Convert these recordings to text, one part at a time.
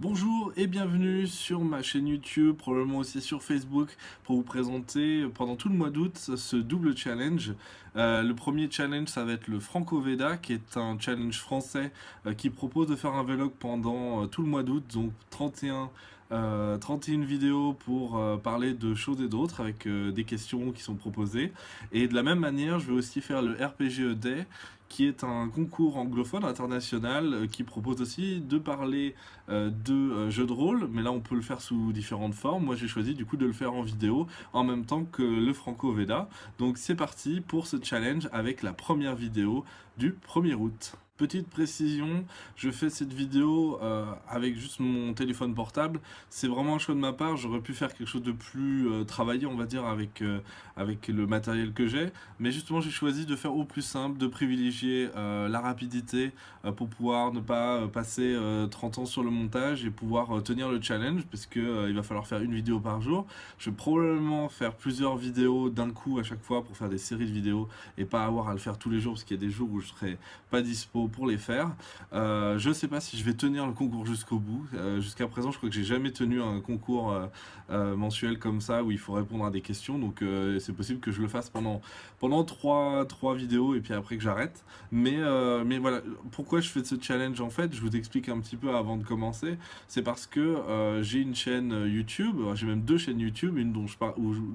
Bonjour et bienvenue sur ma chaîne YouTube, probablement aussi sur Facebook, pour vous présenter pendant tout le mois d'août ce double challenge. Le premier challenge, ça va être le Franco Veda, qui est un challenge français qui propose de faire un vlog pendant tout le mois d'août, donc 31 vidéos pour parler de choses et d'autres avec des questions qui sont proposées. Et de la même manière, je vais aussi faire le RPG Day, qui est un concours anglophone international qui propose aussi de parler de jeux de rôle, mais là on peut le faire sous différentes formes. Moi j'ai choisi du coup de le faire en vidéo en même temps que le Franco Veda. Donc c'est parti pour ce challenge avec la première vidéo du 1er août. Petite précision, je fais cette vidéo avec juste mon téléphone portable. C'est vraiment un choix de ma part. J'aurais pu faire quelque chose de plus travaillé, on va dire, avec le matériel que j'ai. Mais justement, j'ai choisi de faire au plus simple, de privilégier la rapidité pour pouvoir ne pas passer 30 ans sur le montage et pouvoir tenir le challenge, parce que il va falloir faire une vidéo par jour. Je vais probablement faire plusieurs vidéos d'un coup à chaque fois pour faire des séries de vidéos et pas avoir à le faire tous les jours, parce qu'il y a des jours où je serai pas dispo pour les faire. Je sais pas si je vais tenir le concours jusqu'au bout. Jusqu'à présent, je crois que j'ai jamais tenu un concours mensuel comme ça où il faut répondre à des questions. Donc c'est possible que je le fasse pendant trois vidéos et puis après que j'arrête. Mais voilà, pourquoi je fais ce challenge en fait, je vous explique un petit peu avant de commencer. C'est parce que j'ai une chaîne YouTube, j'ai même deux chaînes YouTube, une dont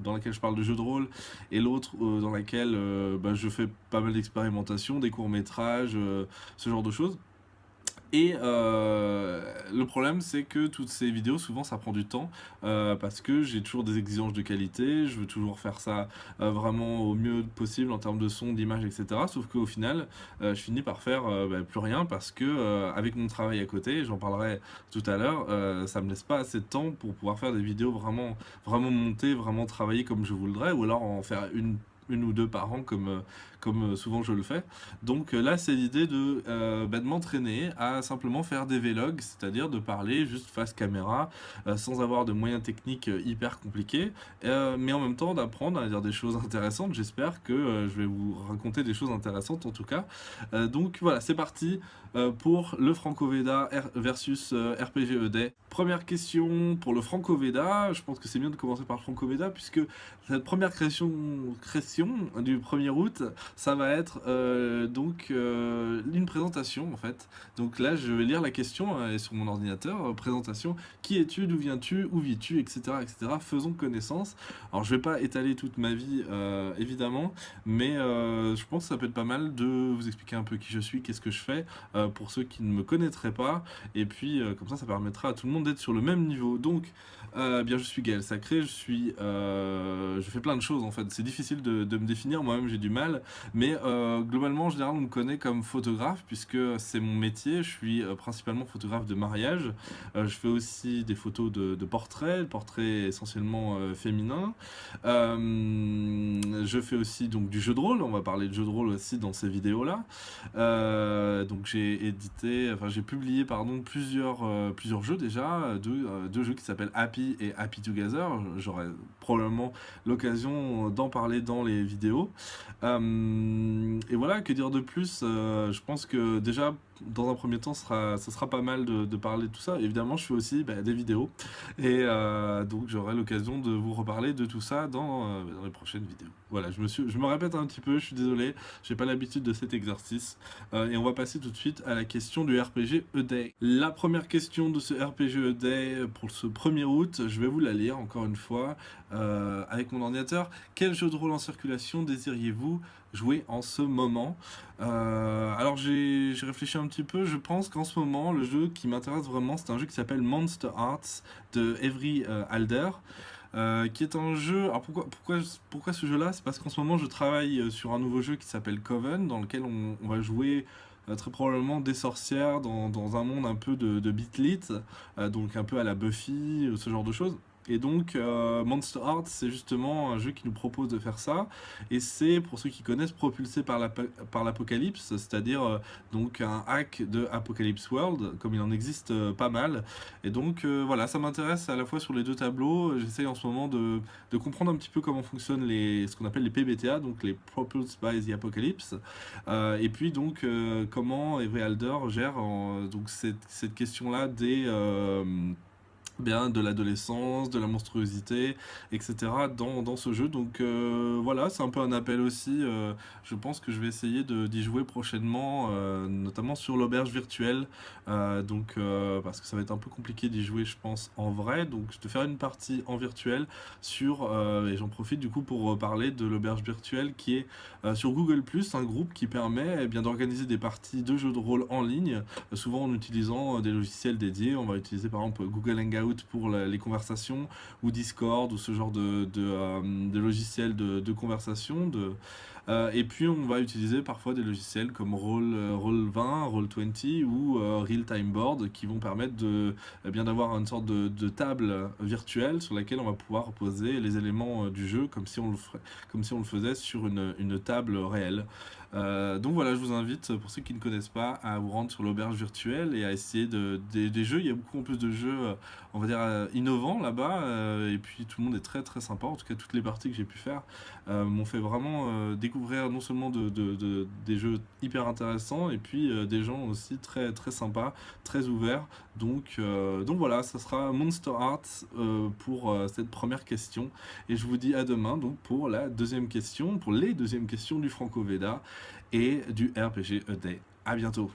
dans laquelle je parle de jeux de rôle et l'autre dans laquelle je fais pas mal d'expérimentations, des courts-métrages, ce genre de choses. Et le problème, c'est que toutes ces vidéos, souvent, ça prend du temps parce que j'ai toujours des exigences de qualité, je veux toujours faire ça vraiment au mieux possible en termes de son, d'image, etc. Sauf qu'au final, je finis par faire plus rien parce que avec mon travail à côté, j'en parlerai tout à l'heure, ça me laisse pas assez de temps pour pouvoir faire des vidéos vraiment montées, vraiment travaillées comme je voudrais, ou alors en faire une ou deux par an comme souvent je le fais. Donc là, c'est l'idée de m'entraîner à simplement faire des vlogs, c'est-à-dire de parler juste face caméra, sans avoir de moyens techniques hyper compliqués, mais en même temps d'apprendre à dire des choses intéressantes. J'espère que je vais vous raconter des choses intéressantes en tout cas. Donc voilà, c'est parti pour le Franco Veda versus RPG Day. Première question pour le Franco Veda. Je pense que c'est bien de commencer par le Franco Veda puisque cette première création du 1er août, ça va être une présentation en fait. Donc là, je vais lire la question sur mon ordinateur. Présentation, qui es-tu, d'où viens-tu, où vis-tu, etc., etc. Faisons connaissance. Alors je vais pas étaler toute ma vie évidemment, mais je pense que ça peut être pas mal de vous expliquer un peu qui je suis, qu'est-ce que je fais pour ceux qui ne me connaîtraient pas. Et puis comme ça permettra à tout le monde d'être sur le même niveau. Donc bien, je suis Gaël Sacré, je fais plein de choses en fait. C'est difficile de me définir, moi-même j'ai du mal, mais globalement en général on me connaît comme photographe puisque c'est mon métier. Je suis principalement photographe de mariage. Je fais aussi des photos de portraits essentiellement féminins. Je fais aussi donc du jeu de rôle. On va parler de jeu de rôle aussi dans ces vidéos-là. Donc j'ai publié plusieurs jeux déjà, deux jeux qui s'appellent Happy et Happy Together. J'aurai probablement l'occasion d'en parler dans les vidéos. Et voilà, que dire de plus. Je pense que déjà, dans un premier temps, ce sera pas mal de parler de tout ça. Évidemment, je fais aussi des vidéos. Et donc, j'aurai l'occasion de vous reparler de tout ça dans les prochaines vidéos. Voilà, je me répète un petit peu, je suis désolé. J'ai pas l'habitude de cet exercice. Et on va passer tout de suite à la question du RPG E-Day. La première question de ce RPG E-Day pour ce 1er août, je vais vous la lire encore une fois avec mon ordinateur. Quel jeu de rôle en circulation désiriez-vous jouer en ce moment? Alors j'ai réfléchi un petit peu. Je pense qu'en ce moment, le jeu qui m'intéresse vraiment, c'est un jeu qui s'appelle Monster Hearts de Evry Alder. Qui est un jeu. Alors pourquoi ce jeu-là? C'est parce qu'en ce moment je travaille sur un nouveau jeu qui s'appelle Coven, dans lequel on va jouer très probablement des sorcières dans un monde un peu de Beatlit, donc un peu à la Buffy, ce genre de choses. Et donc Monster Hearts, c'est justement un jeu qui nous propose de faire ça, et c'est, pour ceux qui connaissent, propulsé par l'Apocalypse, c'est-à-dire donc un hack de Apocalypse World, comme il en existe pas mal. Et donc voilà, ça m'intéresse à la fois sur les deux tableaux. J'essaye en ce moment de comprendre un petit peu comment fonctionnent ce qu'on appelle les PBTA, donc les Propulsed by the Apocalypse, et puis donc comment Avery Alder gère donc cette question-là de l'adolescence, de la monstruosité, etc. dans ce jeu. Donc voilà, c'est un peu un appel aussi. Je pense que je vais essayer d'y jouer prochainement, notamment sur l'auberge virtuelle. Parce que ça va être un peu compliqué d'y jouer, je pense, en vrai. Donc je vais faire une partie en virtuel et j'en profite du coup pour parler de l'auberge virtuelle qui est sur Google+, un groupe qui permet bien d'organiser des parties de jeux de rôle en ligne, souvent en utilisant des logiciels dédiés. On va utiliser par exemple Google Hangout pour les conversations, ou Discord, ou ce genre de logiciels de conversation. Et puis on va utiliser parfois des logiciels comme Roll20, Roll20 ou Real Time Board, qui vont permettre bien d'avoir une sorte de table virtuelle sur laquelle on va pouvoir poser les éléments du jeu comme si on le faisait sur une table réelle. Donc voilà, je vous invite, pour ceux qui ne connaissent pas, à vous rendre sur l'auberge virtuelle et à essayer des jeux. Il y a beaucoup en plus de jeux, on va dire, innovants là-bas, et puis tout le monde est très très sympa. En tout cas, toutes les parties que j'ai pu faire m'ont fait vraiment découvrir non seulement des jeux hyper intéressants, et puis des gens aussi très très sympas, très ouverts. Donc voilà, ça sera Monster Hearts pour cette première question. Et je vous dis à demain donc pour la deuxième question, pour les deuxièmes questions du Franco Veda et du RPG A Day. À bientôt.